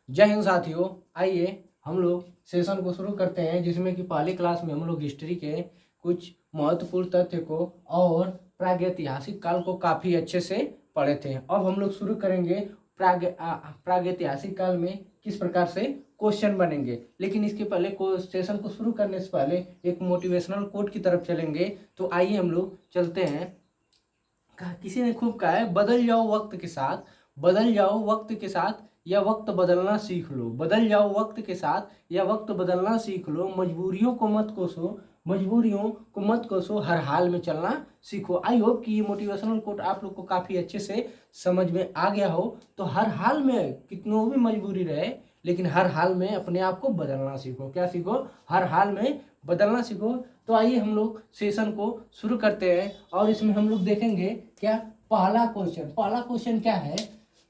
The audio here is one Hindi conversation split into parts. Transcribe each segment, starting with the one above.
जय हिंद साथियों, आइए हम लोग सेशन को शुरू करते हैं, जिसमें कि पहली क्लास में हम लोग हिस्ट्री के कुछ महत्वपूर्ण तथ्य को और प्रागैतिहासिक काल को काफ़ी अच्छे से पढ़े थे। अब हम लोग शुरू करेंगे प्रागैतिहासिक काल में किस प्रकार से क्वेश्चन बनेंगे। लेकिन इसके पहले सेशन को शुरू करने से पहले एक मोटिवेशनल कोट की तरफ चलेंगे। तो आइए हम लोग चलते हैं। किसी ने खूब कहा है, बदल जाओ वक्त के साथ, बदल जाओ वक्त के साथ या वक्त बदलना सीख लो। बदल जाओ वक्त के साथ या वक्त बदलना सीख लो। मजबूरियों को मत कोसो, मजबूरियों को मत कोसो, हर हाल में चलना सीखो। आई होप कि ये मोटिवेशनल कोट आप लोग को काफ़ी अच्छे से समझ में आ गया हो। तो हर हाल में कितनों भी मजबूरी रहे, लेकिन हर हाल में अपने आप को बदलना सीखो। क्या सीखो? हर हाल में बदलना सीखो। तो आइए हम लोग सेशन को शुरू करते हैं और इसमें हम लोग देखेंगे क्या। पहला क्वेश्चन क्या है?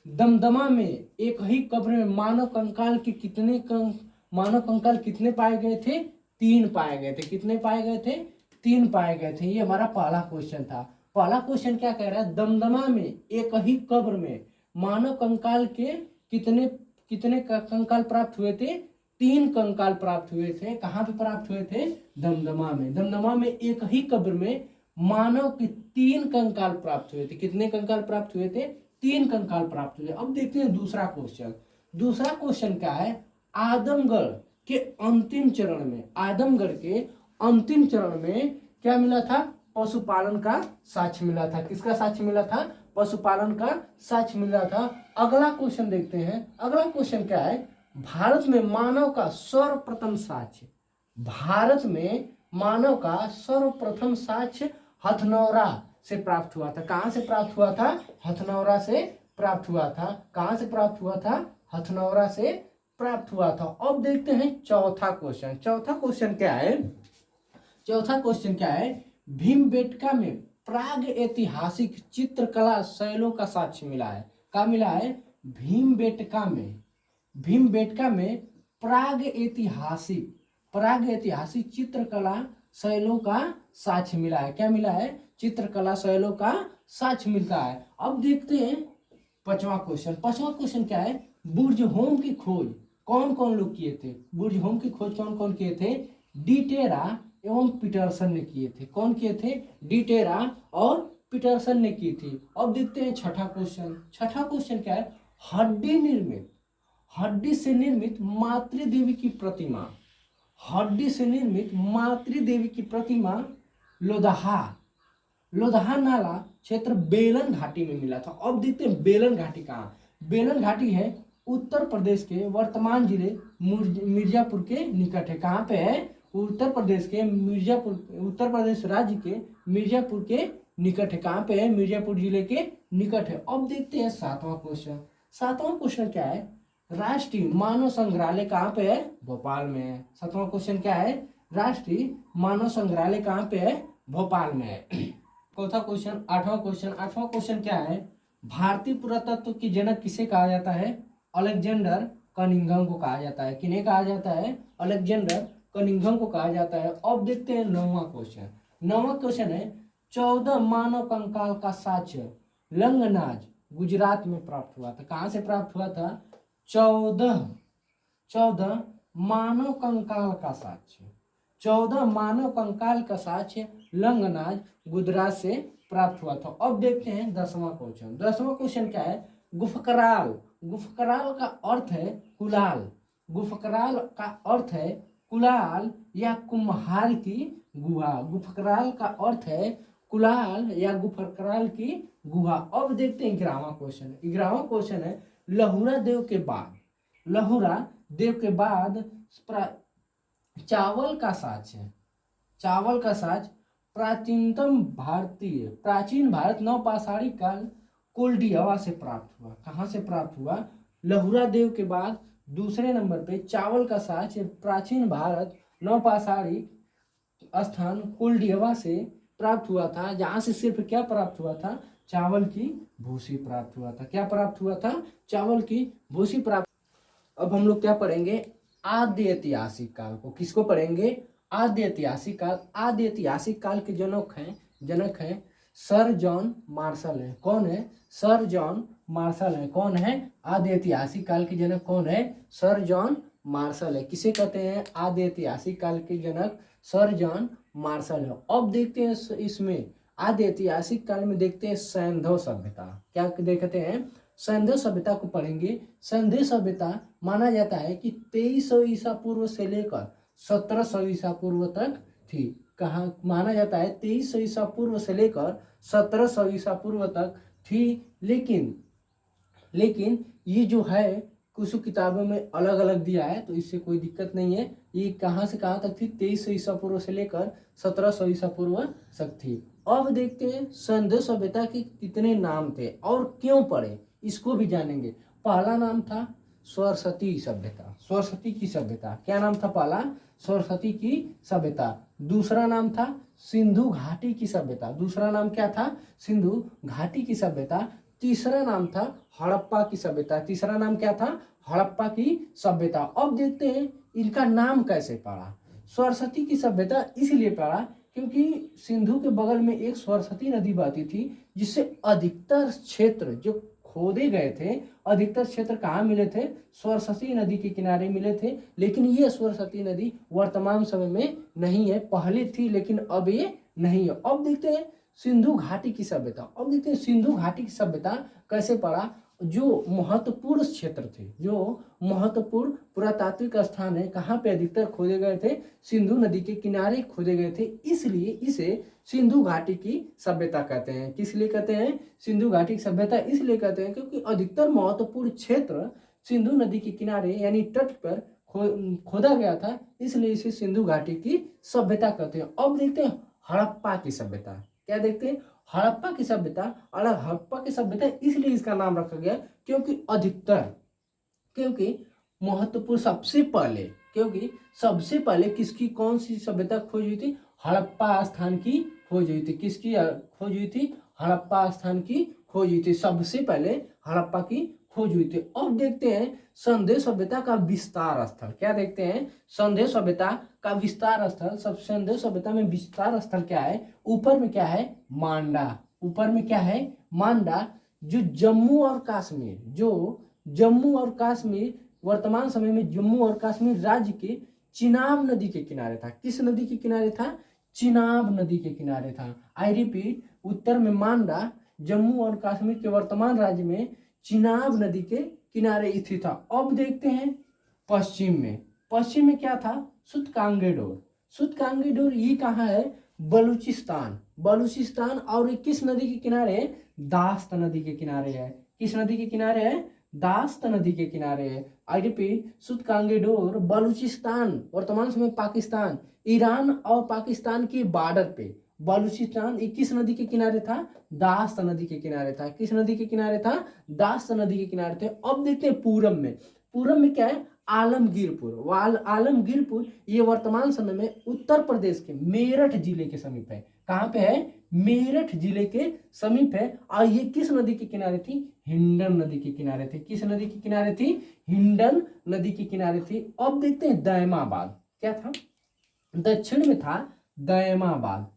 दमदमा में एक ही कब्र में मानव कंकाल कितने पाए गए थे? 3 पाए गए थे। कितने पाए गए थे? 3 पाए गए थे। ये हमारा पहला क्वेश्चन था। पहला क्वेश्चन क्या कह रहा है? दमदमा में एक ही कब्र में मानव कंकाल के कितने कितने कंकाल प्राप्त हुए थे? 3 कंकाल प्राप्त हुए थे। कहाँ पे प्राप्त हुए थे? दमदमा में। दमदमा में एक ही कब्र में मानव के 3 कंकाल प्राप्त हुए थे। कितने कंकाल प्राप्त हुए थे? 3 कंकाल प्राप्त हुए। अब देखते हैं दूसरा क्वेश्चन। दूसरा क्वेश्चन क्या है? आदमगढ़ के अंतिम चरण में, आदमगढ़ के अंतिम चरण में क्या मिला था? पशुपालन का साक्ष्य मिला था। किसका साक्ष्य मिला था? पशुपालन का साक्ष्य मिला था। अगला क्वेश्चन देखते हैं। अगला क्वेश्चन क्या है? भारत में मानव का सर्वप्रथम साक्ष्य, भारत में मानव का सर्वप्रथम साक्ष्य हथनौरा से प्राप्त हुआ था। कहां से प्राप्त हुआ था? हथनौरा से प्राप्त हुआ था। कहां से प्राप्त हुआ था? हथनौरा से प्राप्त हुआ था। अब देखते हैं चौथा क्वेश्चन। चौथा क्वेश्चन क्या है? चौथा क्वेश्चन क्या है? भीमबेटका में प्राग ऐतिहासिक चित्रकला शैलों का साक्ष्य मिला है। क्या मिला है? भीमबेटका में, भीमबेटका में प्राग ऐतिहासिक चित्रकला शैलों का साक्ष्य मिला है। क्या मिला है? चित्रकला शैलों का साक्ष्य मिलता है। अब देखते हैं पांचवा क्वेश्चन। पांचवा क्वेश्चन क्या है? बुर्जहोम की खोज कौन कौन लोग किए थे? बुर्जहोम की खोज कौन कौन किए थे? डिटेरा एवं पीटरसन ने किए थे। कौन किए थे? डिटेरा और पीटरसन ने की थी। अब देखते हैं छठा क्वेश्चन। छठा क्वेश्चन क्या है? हड्डी से निर्मित मातृदेवी की प्रतिमा, हड्डी से निर्मित मातृदेवी की प्रतिमा लोदहा नाला क्षेत्र बेलन घाटी में मिला था। अब देखते हैं बेलन घाटी कहाँ। बेलन घाटी है उत्तर प्रदेश के वर्तमान जिले मिर्जापुर के निकट है। कहाँ पे है? उत्तर प्रदेश के मिर्जापुर, उत्तर प्रदेश राज्य के मिर्जापुर के निकट है। कहाँ पे है? मिर्जापुर जिले के निकट है। अब देखते हैं सातवां क्वेश्चन। सातवां क्वेश्चन क्या है? राष्ट्रीय मानव संग्रहालय कहाँ पे है? भोपाल में है। सातवां क्वेश्चन क्या है? राष्ट्रीय मानव संग्रहालय कहाँ पे है? भोपाल में है। चौथा क्वेश्चन, आठवां क्वेश्चन। आठवां क्वेश्चन क्या है? भारतीय पुरातत्व की जनक किसे कहा जाता है? अलेक्जेंडर कनिंघम को कहा जाता है। किन्हें कहा जाता है? अलेक्जेंडर कनिंघम को कहा जाता है। अब देखते हैं नौवां क्वेश्चन। नौवां क्वेश्चन है 14 मानव कंकाल का साक्ष्य लंगनाज गुजरात में प्राप्त हुआ था। कहां से प्राप्त हुआ था? 14 मानव कंकाल का साक्ष्य, 14 मानव कंकाल का साक्ष्य लंगनाज गुजरात से प्राप्त हुआ था। अब देखते हैं 10वां क्वेश्चन। 10वां क्वेश्चन क्या है? गुफकराल, गुफकराल का अर्थ है कुलाल, गुफकराल का अर्थ है कुलाल या कुम्हार की गुहा। गुफकराल का अर्थ है कुलाल या गुफकराल की गुहा। अब देखते हैं 11वां क्वेश्चन। 11वां क्वेश्चन है लहुरा देव के बाद, लहुरा देव के बाद चावल का साक्ष्य, चावल का साक्ष्य प्राचीन भारत नवपाषाणी काल कोल्डियावा से प्राप्त हुआ। कहाँ से प्राप्त हुआ? लहुरा देव के बाद दूसरे नंबर पे चावल का साक्ष्य प्राचीन भारत नवपाषाणी स्थान कोल्डियावा से प्राप्त हुआ था, जहां से सिर्फ क्या प्राप्त हुआ था? चावल की भूसी प्राप्त हुआ था। क्या प्राप्त हुआ था? चावल की भूसी प्राप्त। अब हम लोग क्या पढ़ेंगे? आद्य ऐतिहासिक काल को। किसको पढ़ेंगे? आद्य ऐतिहासिक काल। आद्य ऐतिहासिक काल के जनक हैं सर जॉन मार्शल है। कौन है? सर जॉन मार्शल है। कौन है? आदि ऐतिहासिक काल के जनक कौन है? सर जॉन मार्शल है। किसे कहते हैं? आदि ऐतिहासिक काल के जनक सर जॉन मार्शल है। अब देखते हैं इसमें आदि ऐतिहासिक काल में देखते हैं सैंधव सभ्यता। क्या देखते हैं? सैंधव सभ्यता को पढ़ेंगे। सैंधव सभ्यता माना जाता है कि 2300 ईसा पूर्व से लेकर 1700 ईसा पूर्व तक थी। कहाँ माना जाता है? 2300 ईसा पूर्व से लेकर 1700 ईसा पूर्व तक थी। लेकिन ये जो है कुछ किताबों में अलग अलग दिया है, तो इससे कोई दिक्कत नहीं है। ये कहाँ से कहाँ तक थी? 2300 ईसा पूर्व से लेकर 1700 ईसा पूर्व तक थी। अब देखते हैं सैंधव सभ्यता के कितने नाम थे और क्यों पड़े, इसको भी जानेंगे। पहला नाम था सरस्वती सभ्यता। सरस्वती की सभ्यता। क्या नाम था पहला? सरस्वती की सभ्यता। दूसरा नाम था सिंधु घाटी की सभ्यता। दूसरा नाम क्या था? सिंधु घाटी की सभ्यता। तीसरा नाम था हड़प्पा की सभ्यता। तीसरा नाम क्या था? हड़प्पा की सभ्यता। अब देखते हैं इनका नाम कैसे पड़ा। सरस्वती की सभ्यता इसलिए पड़ा क्योंकि सिंधु के बगल में एक सरस्वती नदी बहती थी, जिससे अधिकतर क्षेत्र जो खोदे गए थे, अधिकतर क्षेत्र कहाँ मिले थे? सरस्वती नदी के किनारे मिले थे। लेकिन ये सरस्वती नदी वर्तमान समय में नहीं है, पहले थी लेकिन अब ये नहीं है। अब देखते हैं सिंधु घाटी की सभ्यता। अब देखते हैं सिंधु घाटी की सभ्यता कैसे पड़ा। जो महत्वपूर्ण क्षेत्र थे, जो महत्वपूर्ण पुरातात्विक स्थान है, कहाँ पे अधिकतर खोदे गए थे? सिंधु नदी के किनारे खोदे गए थे, इसलिए इसे सिंधु घाटी की सभ्यता कहते हैं। किस लिए कहते हैं सिंधु घाटी की सभ्यता? इसलिए कहते हैं क्योंकि अधिकतर महत्वपूर्ण क्षेत्र सिंधु नदी के किनारे यानी तट पर खोदा गया था, इसलिए इसे सिंधु घाटी की सभ्यता कहते हैं। अब देखते हैं हड़प्पा की सभ्यता। क्या देखते हैं? हड़प्पा की सभ्यता। और हड़प्पा की सभ्यता इसलिए इसका नाम रखा गया क्योंकि महत्वपूर्ण सबसे पहले किसकी कौन सी सभ्यता खोज हुई थी? हड़प्पा स्थान की खोज हुई थी। किसकी खोज हुई थी? हड़प्पा स्थान की खोज हुई थी। सबसे पहले हड़प्पा की खोज हुई थी। अब देखते हैं संदेश सभ्यता का विस्तार स्थल। क्या देखते हैं? संदेश सभ्यता का विस्तार स्थल। सब संदेश सभ्यता में विस्तार स्थल क्या है? ऊपर में क्या है? मांडा। ऊपर में क्या है? मांडा। जो जम्मू और कश्मीर वर्तमान समय में जम्मू और कश्मीर राज्य के चिनाब नदी के किनारे था। किस नदी के किनारे था? चिनाब नदी के किनारे था। आई रिपीट, उत्तर में मांडा, जम्मू और कश्मीर के वर्तमान राज्य में चिनाब नदी के किनारे स्थित था। अब देखते हैं पश्चिम में क्या था? सुतकांगेडोर ये कहाँ है? बलूचिस्तान। और ये किस नदी के किनारे है? दास्त नदी के किनारे है। किस नदी के किनारे है? दास्त नदी के किनारे है। आई रिपीट, सुतकांगेडोर बलूचिस्तान वर्तमान समय पाकिस्तान, ईरान और पाकिस्तान के बॉर्डर पे बलूचिस्तान किस नदी के किनारे था? दास्त नदी के किनारे था। किस नदी के किनारे था? दास्त नदी के किनारे थे। अब देखते हैं पूरब में क्या है? आलमगीरपुर ये वर्तमान समय में उत्तर प्रदेश के मेरठ जिले के समीप है। कहाँ पे है? मेरठ जिले के समीप है। और ये किस नदी के किनारे थी? हिंडन नदी के किनारे थे। किस नदी के किनारे थी? हिंडन नदी के किनारे थी। अब देखते हैं दयमाबाद। क्या था? दक्षिण में था दयमाबाद।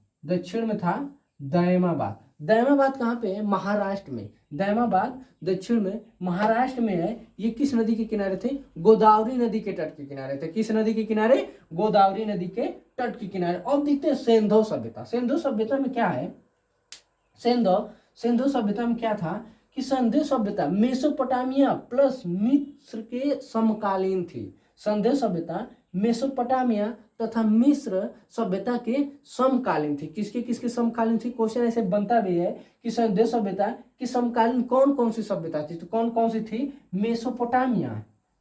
दयमाबाद कहाँ पे है? महाराष्ट्र में। दयमाबाद दक्षिण में महाराष्ट्र में है। ये किस नदी के किनारे थे? गोदावरी नदी के तट के किनारे थे। किस नदी के किनारे? गोदावरी नदी के तट के किनारे। अब देखते हैं सिंधु सभ्यता। सिंधु सभ्यता में क्या है? सिंधु सभ्यता में क्या था कि सिंधु सभ्यता मेसोपोटामिया प्लस मिस्र के समकालीन थी। सिंधु सभ्यता मेसोपोटामिया तथा मिस्र सभ्यता के समकालीन थी। किसके समकालीन थी? क्वेश्चन ऐसे बनता भी है कि सिंधु सभ्यता की समकालीन कौन कौन सी सभ्यता थी? तो कौन कौन सी थी?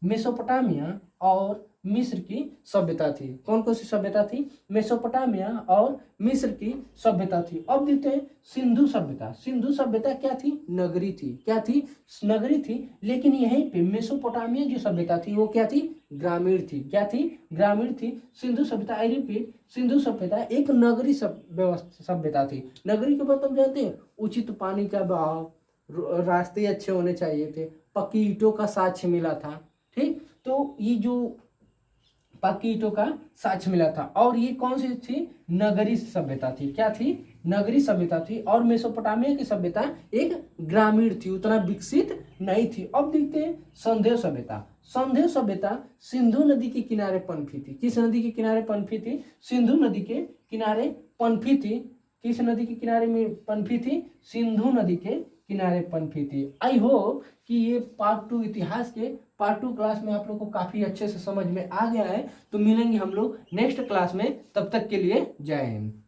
मेसोपोटामिया और मिस्र की सभ्यता थी। कौन कौन सी सभ्यता थी? मेसोपोटामिया और मिस्र की सभ्यता थी। अब देखते हैं सिंधु सभ्यता क्या थी? नगरी थी। क्या थी? नगरी थी। लेकिन यहीं पे मेसोपोटामिया जो सभ्यता थी वो क्या थी? ग्रामीण थी। क्या थी? ग्रामीण थी। सिंधु सभ्यता, आई रिपीट, सिंधु सभ्यता एक नगरी सभ्यता थी। नगरी के मतलब जानते हैं? उचित पानी का बहाव, रास्ते अच्छे होने चाहिए थे, पक्की ईंटों का साक्ष्य मिला था। ठीक, तो ये जो पक्की ईंटों का साक्ष्य मिला था। और ये कौन सी थी? नगरी सभ्यता थी। क्या थी? नगरी सभ्यता थी। और मेसोपोटामिया की सभ्यता एक ग्रामीण थी, उतना विकसित नहीं थी। अब देखते हैं संदेव सभ्यता। संदेव सभ्यता सिंधु नदी के किनारे पनपी थी। किस नदी के किनारे पनपी थी? सिंधु नदी के किनारे पनपी थी। किस नदी के किनारे में पनपी थी? सिंधु नदी के किनारे पनपी थी। आई होप कि ये पार्ट 2 इतिहास के पार्ट 2 क्लास में आप लोग को काफी अच्छे से समझ में आ गया है। तो मिलेंगे हम लोग नेक्स्ट क्लास में, तब तक के लिए जय हिंद।